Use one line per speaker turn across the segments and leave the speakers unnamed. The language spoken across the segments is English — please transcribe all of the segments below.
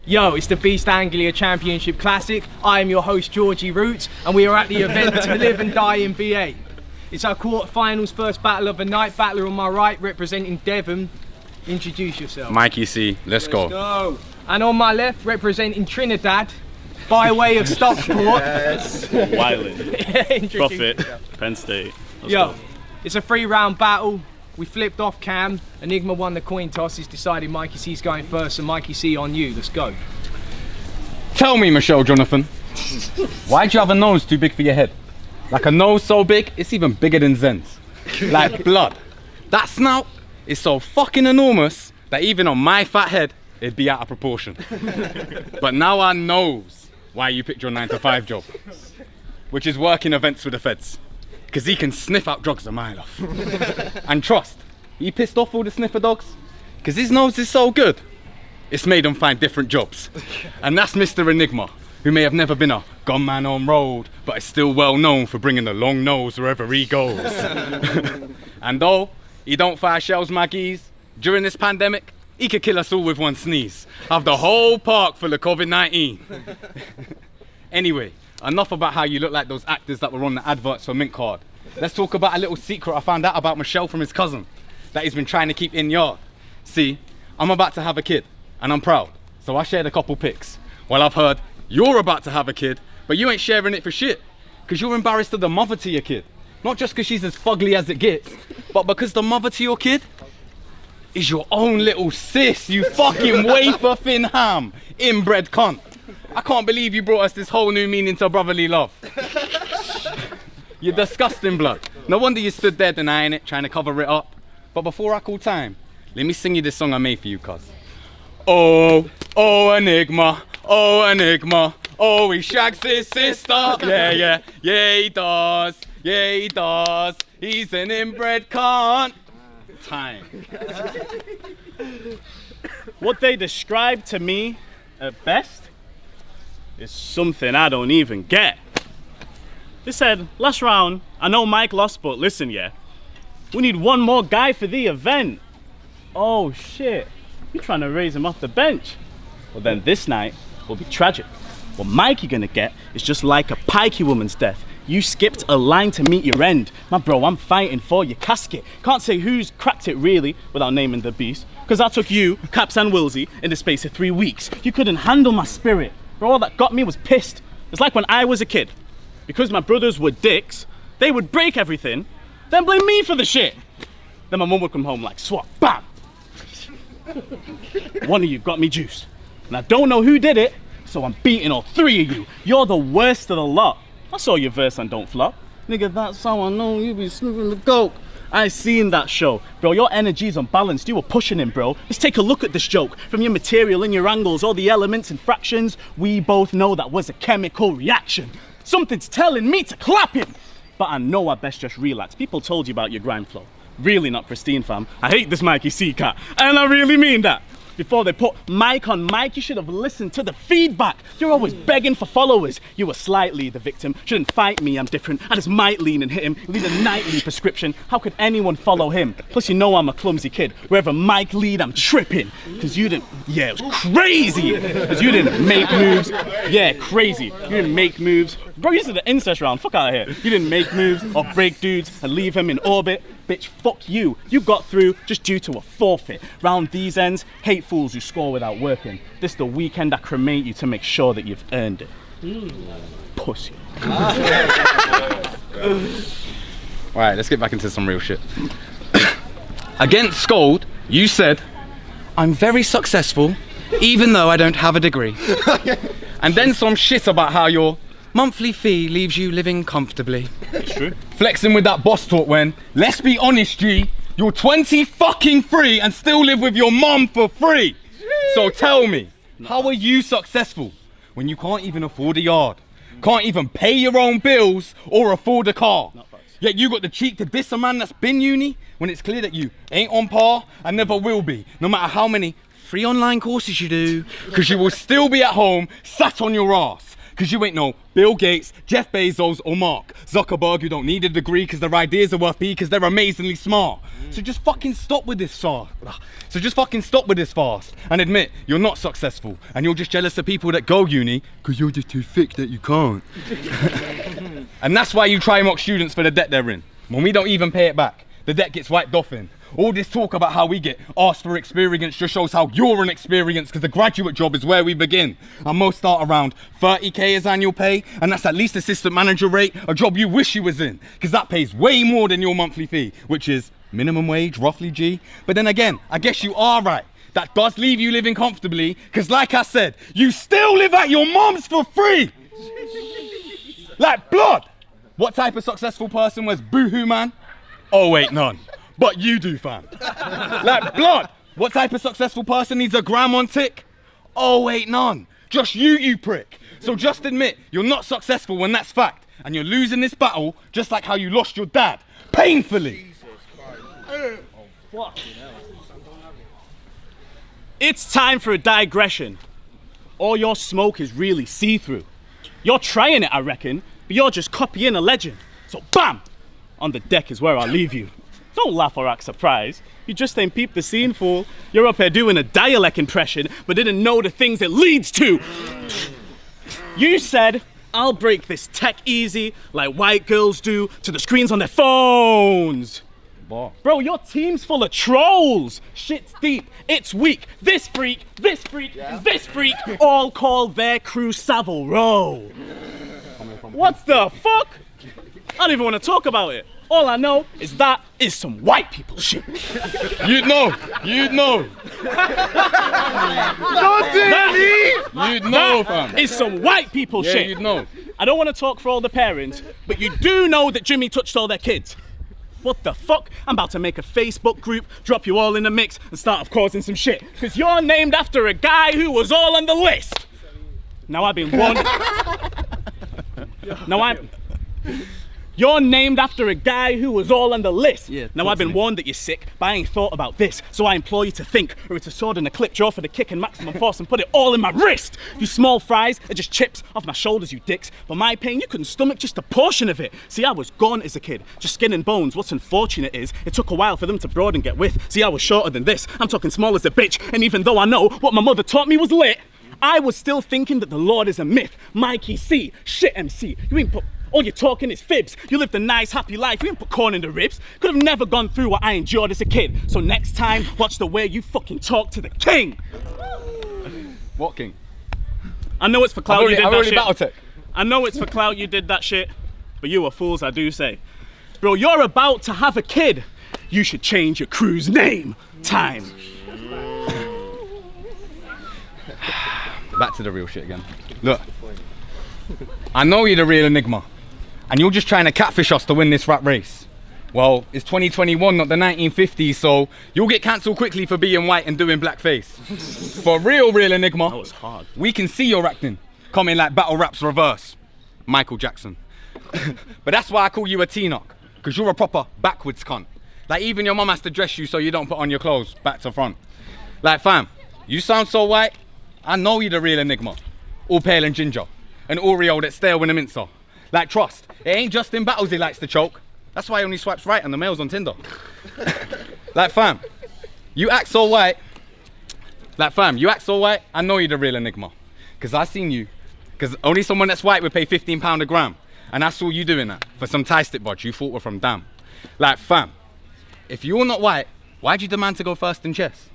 Yo, it's the Beast Anglia Championship Classic. I am your host, Georgie Roots, and we are at the event to live and die in B.A. It's our quarterfinals, first battle of the night. Battler on my right, representing Devon. Introduce yourself.
Mikey C, let's go.
And on my left, representing Trinidad, by way of Stockport.
Wildcard Prophet, Penn State. Let's go.
It's a 3-round battle. We flipped off cam. Enigma won the coin toss. He's decided Mikey C's going first, so Mikey C on you. Let's go.
Tell me, Michelle Jonathan, why'd you have a nose too big for your head? Like a nose so big, it's even bigger than Zen's. Like blood. That snout is so fucking enormous that even on my fat head, it'd be out of proportion. But now I knows why you picked your 9-to-5 job, which is working events with the feds. Because he can sniff out drugs a mile off. And trust, he pissed off all the sniffer dogs because his nose is so good, it's made him find different jobs. And that's Mr. Enigma, who may have never been a gunman on road, but is still well known for bringing the long nose wherever he goes. And though he don't fire shells, Maggies, during this pandemic, he could kill us all with one sneeze. Have the whole park full of COVID-19. Anyway, enough about how you look like those actors that were on the adverts for Mint Card. Let's talk about a little secret I found out about Michelle from his cousin that he's been trying to keep in yard. See, I'm about to have a kid and I'm proud, so I shared a couple pics. Well, I've heard you're about to have a kid, but you ain't sharing it for shit because you're embarrassed of the mother to your kid. Not just because she's as fugly as it gets, but because the mother to your kid is your own little sis, you fucking wafer thin ham, inbred cunt. I can't believe you brought us this whole new meaning to brotherly love. You're disgusting, blood. No wonder you stood there denying it, trying to cover it up. But before I call time, let me sing you this song I made for you, cuz. Oh, oh, Enigma, oh, he shags his sister. Yeah, he does, he's an inbred cunt. Time.
What they describe to me at best is something I don't even get. They said, last round, I know Mike lost, but listen, yeah, we need one more guy for the event. Oh shit, you're trying to raise him off the bench. Well then this night will be tragic. What Mike you're gonna get is just like a pikey woman's death. You skipped a line to meet your end. My bro, I'm fighting for your casket. Can't say who's cracked it really without naming the beast, because I took you, Caps and Wilsey, in the space of 3 weeks. You couldn't handle my spirit. Bro, all that got me was pissed. It's like when I was a kid. Because my brothers were dicks, they would break everything, then blame me for the shit. Then my mum would come home like, swat, bam! One of you got me juiced. And I don't know who did it, so I'm beating all 3 of you. You're the worst of the lot. I saw your verse on Don't Flop. Nigga, that's how I know you be sniffing the coke. I seen that show. Bro, your energy's unbalanced. You were pushing him, bro. Let's take a look at this joke. From your material and your angles, all the elements and fractions, we both know that was a chemical reaction. Something's telling me to clap him. But I know I best just relax. People told you about your grind flow. Really not pristine, fam. I hate this Mikey C cat, and I really mean that. Before they put Mike on Mike, you should have listened to the feedback. You're always begging for followers. You were slightly the victim. Shouldn't fight me, I'm different. I just might lean and hit him. Lead a nightly prescription. How could anyone follow him? Plus, you know I'm a clumsy kid. Wherever Mike lead, I'm tripping. Because you didn't, yeah, it was crazy. Because you didn't make moves. Yeah, crazy. You didn't make moves. Bro, you did the incest round. Fuck out of here. You didn't make moves or break dudes and leave him in orbit. Bitch, fuck you. You got through just due to a forfeit. Round these ends, hate fools who score without working. This the weekend I cremate you to make sure that you've earned it. Pussy.
Alright, let's get back into some real shit. Against Scold, you said, I'm very successful, even though I don't have a degree. And then some shit about how your monthly fee leaves you living comfortably.
It's true.
Flexing with that boss talk when, let's be honest, G, you're 20 fucking free and still live with your mum for free. So tell me, how are you successful when you can't even afford a yard, can't even pay your own bills or afford a car? Yet you got the cheek to diss a man that's been uni when it's clear that you ain't on par and never will be, no matter how many free online courses you do, because you will still be at home, sat on your ass. Cause you ain't no Bill Gates, Jeff Bezos or Mark Zuckerberg who don't need a degree cause their ideas are worth P cause they're amazingly smart. So just fucking stop with this fast. And admit you're not successful and you're just jealous of people that go uni cause you're just too thick that you can't. And that's why you try mock students for the debt they're in. When we don't even pay it back, the debt gets wiped off in. All this talk about how we get asked for experience just shows how you're inexperienced because the graduate job is where we begin. And most start around 30k as annual pay, and that's at least assistant manager rate, a job you wish you was in, because that pays way more than your monthly fee, which is minimum wage, roughly G. But then again, I guess you are right. That does leave you living comfortably, because like I said, you still live at your mom's for free. Like blood. What type of successful person was Boohoo Man? Oh wait, none. But you do, fam. Like blood. What type of successful person needs a gram on tick? Oh wait, none. Just you prick. So just admit you're not successful when that's fact. And you're losing this battle just like how you lost your dad. Painfully.
It's time for a digression. All your smoke is really see-through. You're trying it, I reckon, but you're just copying a legend. So bam! On the deck is where I'll leave you. Don't laugh or act surprised. You just ain't peeped the scene, fool. You're up here doing a dialect impression, but didn't know the things it leads to. You said, I'll break this tech easy, like white girls do, to the screens on their phones. Bro, your team's full of trolls. Shit's deep, it's weak. This freak, and this freak all call their crew Savile Row. What the fuck? I don't even want to talk about it. All I know is that is some white people shit.
You'd know.
You'd
know, fam.
Is some white people shit.
You'd know.
I don't want to talk for all the parents, but you do know that Jimmy touched all their kids. What the fuck? I'm about to make a Facebook group, drop you all in the mix, and start off causing some shit. Because you're named after a guy who was all on the list. Now I've been warned. You're named after a guy who was all on the list. Yeah, now I've been warned that you're sick, but I ain't thought about this. So I implore you to think, or it's a sword and a clip, draw for the kick and maximum force and put it all in my wrist. You small fries are just chips off my shoulders, you dicks. But my pain, you couldn't stomach just a portion of it. See, I was gone as a kid, just skin and bones. What's unfortunate is, it took a while for them to broaden and get width. See, I was shorter than this. I'm talking small as a bitch. And even though I know what my mother taught me was lit, I was still thinking that the Lord is a myth. Mikey C, shit MC. You ain't put... All you're talking is fibs. You lived a nice, happy life. You didn't put corn in the ribs. Could have never gone through what I endured as a kid. So next time, watch the way you fucking talk to the king.
What king?
I know it's for clout you did that shit.
Battletech.
I know it's for clout you did that shit. But you are fools, I do say. Bro, you're about to have a kid. You should change your crew's name. Time.
Back to the real shit again. Look. I know you're the real enigma. And you're just trying to catfish us to win this rap race. Well, it's 2021, not the 1950s, so you'll get cancelled quickly for being white and doing blackface. For real enigma,
that was hard.
We can see your acting, coming like battle raps reverse. Michael Jackson. But that's why I call you a T-knock, because you're a proper backwards cunt. Like even your mum has to dress you so you don't put on your clothes back to front. Like fam, you sound so white, I know you're the real enigma. All pale and ginger, an Oreo that's stale when the mints are. Like trust, it ain't just in battles he likes to choke. That's why he only swipes right on the males on Tinder. Like fam, you act so white. I know you're the real enigma. Cause I seen you. Cause only someone that's white would pay £15 a gram. And I saw you doing that for some Thai stick buds you thought were from Dam. Like fam, if you're not white, why'd you demand to go first in chess?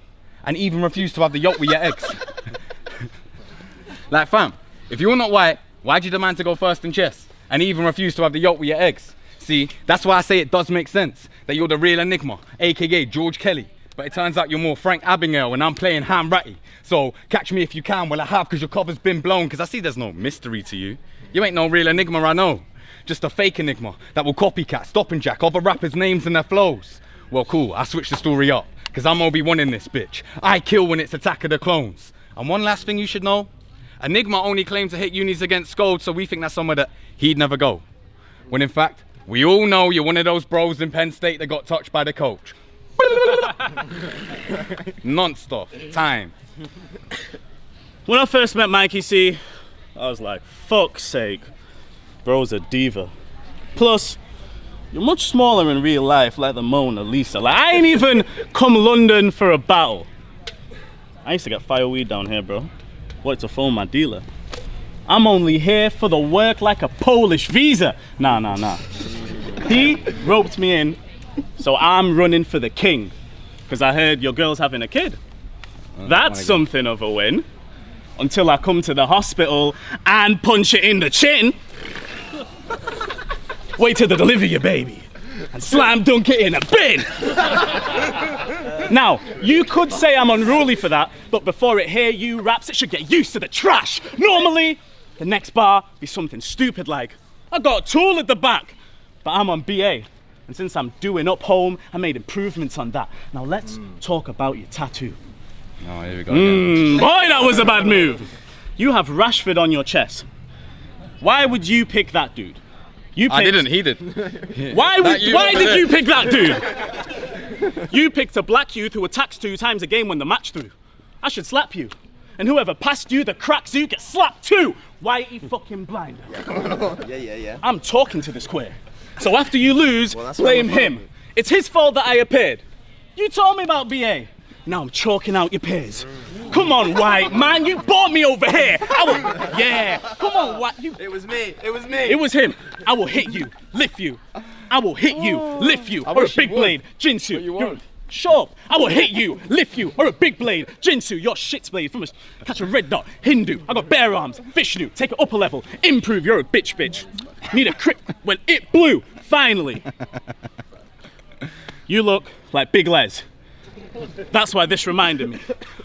And even refuse to have the yolk with your eggs? Like fam, if you're not white, why'd you demand to go first in chess? And even refuse to have the yolk with your eggs? See, that's why I say it does make sense that you're the real enigma, aka George Kelly. But it turns out you're more Frank Abagnale and I'm playing Ham Ratty. So catch me if you can, well I have, cause your cover's been blown. Cause I see there's no mystery to you. You ain't no real enigma, I know. Just a fake enigma that will copycat, stop and jack other rappers' names and their flows. Well cool, I switched the story up, cause I'm Obi-Wan in this bitch. I kill when it's Attack of the Clones. And one last thing you should know, Enigma only claimed to hit unis against Scold, so we think that's somewhere that he'd never go. When in fact, we all know you're one of those bros in Penn State that got touched by the coach. Non-stop, time.
When I first met Mikey C, I was like, fuck's sake, bro's a diva. Plus, you're much smaller in real life, like the Mona Lisa. Like, I ain't even come London for a battle. I used to get fireweed down here, bro. Wanted to phone my dealer. I'm only here for the work like a Polish visa. Nah. He roped me in, so I'm running for the king. Because I heard your girl's having a kid. That's something of a win. Until I come to the hospital and punch it in the chin. Wait till they deliver your baby and slam dunk it in a bin. Now, you could say I'm unruly for that, but before it hear you raps, it should get used to the trash. Normally, the next bar be something stupid like, I got a tool at the back, but I'm on BA. And since I'm doing up home, I made improvements on that. Now let's talk about your tattoo.
Oh, here we go again.
Boy, that was a bad move. You have Rashford on your chest. Why would you pick that dude?
I didn't, he did.
Why did you pick that dude? You picked a black youth who attacks 2 times a game when the match through. I should slap you. And whoever passed you the cracks you get slapped too. Whitey fucking blind.
Yeah.
I'm talking to this queer. So after you lose, blame him. It's his fault that I appeared. You told me about BA. Now I'm chalking out your peers. Come on, White man, you brought me over here. Come on, White.
It was me.
It was him. I will hit you, lift you. I will hit you, lift you, or a big blade, Jinsu.
You won't.
Shut up. I will hit you, lift you, or a big blade, Jinsu. Your shit's blade from catch a red dot, Hindu. I got bare arms, Vishnu. Take it up a level, improve. You're a bitch. Need a crit when it blew. Finally. You look like Big Les. That's why this reminded me.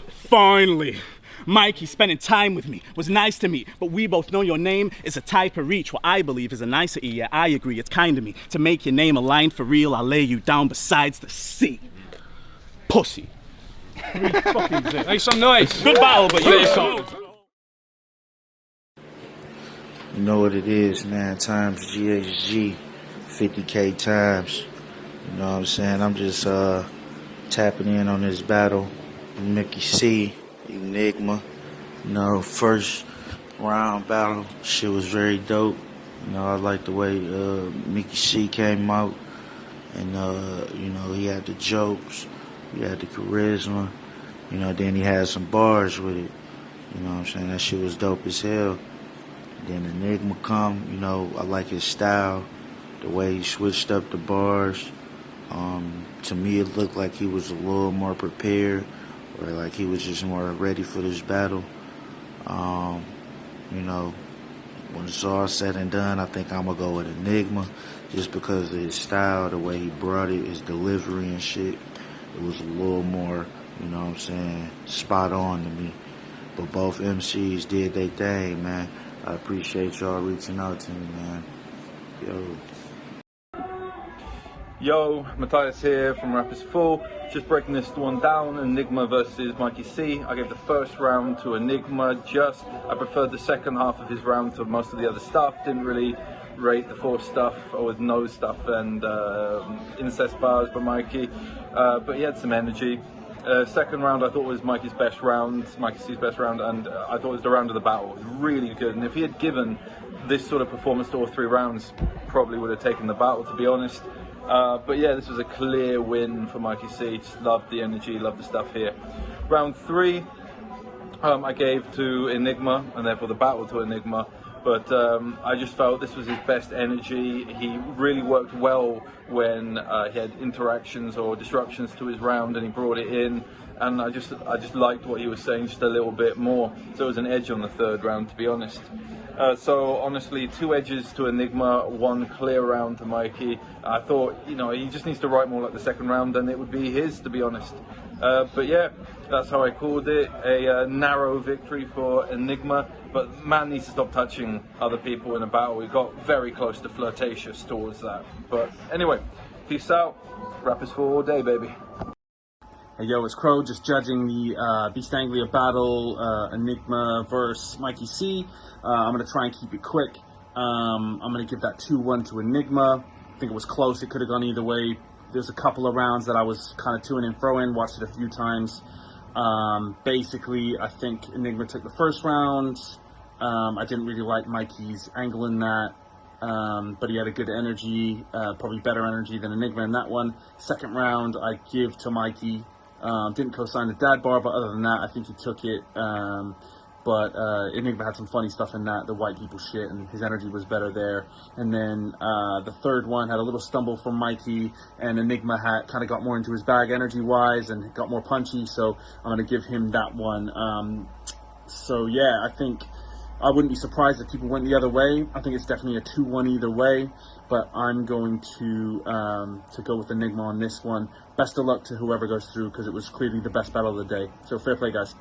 Finally. Mikey spending time with me was nice to me, but we both know your name is a type of reach. What I believe is a nicety. Yeah, I agree, it's kind of me. To make your name a line for real, I'll lay you down besides the sea. Pussy.
Make some noise.
Good battle, but you
You know what it is, man. Times GHG, 50K times. You know what I'm saying? I'm just tapping in on this battle. Mikey C, Enigma. You know, first round battle, shit was very dope. You know, I like the way Mikey C came out. And, you know, he had the jokes. He had the charisma. You know, then he had some bars with it. You know what I'm saying? That shit was dope as hell. Then Enigma come, you know, I like his style, the way he switched up the bars. To me, it looked like he was a little more prepared, or like he was just more ready for this battle. You know, when it's all said and done, I think I'm going to go with Enigma, just because of his style, the way he brought it, his delivery and shit. It was a little more, you know what I'm saying, spot on to me. But both MCs did their thing, man. I appreciate y'all reaching out to me, man.
Yo, Matthias here from Rappers Full. Just breaking this one down, Enigma versus Mikey C. I gave the first round to Enigma, I preferred the second half of his round to most of the other stuff. Didn't really rate the fourth stuff, or with nose stuff and incest bars by Mikey, but he had some energy. Second round I thought was Mikey C's best round, and I thought it was the round of the battle. It was really good, and if he had given this sort of performance to all 3 rounds, probably would have taken the battle, to be honest. But yeah, this was a clear win for Mikey C. Just loved the energy, loved the stuff here. Round 3, I gave to Enigma, and therefore the battle to Enigma. But I just felt this was his best energy. He really worked well when he had interactions or disruptions to his round, and he brought it in. And I just liked what he was saying just a little bit more. So it was an edge on the third round, to be honest. So honestly, 2 edges to Enigma, 1 clear round to Mikey. I thought, you know, he just needs to write more like the second round, and it would be his, to be honest. But yeah, that's how I called it. A narrow victory for Enigma, but man needs to stop touching other people in a battle. We got very close to flirtatious towards that. But anyway, peace out. Rappers for all day, baby.
Hey yo, it's Crow, just judging the Beast Anglia battle, Enigma versus Mikey C. I'm going to try and keep it quick. I'm going to give that 2-1 to Enigma. I think it was close, it could have gone either way. There's a couple of rounds that I was kind of to-ing and fro-in, watched it a few times. Basically, I think Enigma took the first round, I didn't really like Mikey's angle in that, but he had a good energy, probably better energy than Enigma in that one. Second round, I give to Mikey. Didn't co-sign the dad bar, but other than that, I think he took it. But Enigma had some funny stuff in that, the white people shit, and his energy was better there. And then the third one had a little stumble from Mikey, and Enigma had kind of got more into his bag energy-wise and got more punchy, so I'm going to give him that one. So yeah, I think I wouldn't be surprised if people went the other way. I think it's definitely a 2-1 either way, but I'm going to go with Enigma on this one. Best of luck to whoever goes through, because it was clearly the best battle of the day. So fair play, guys.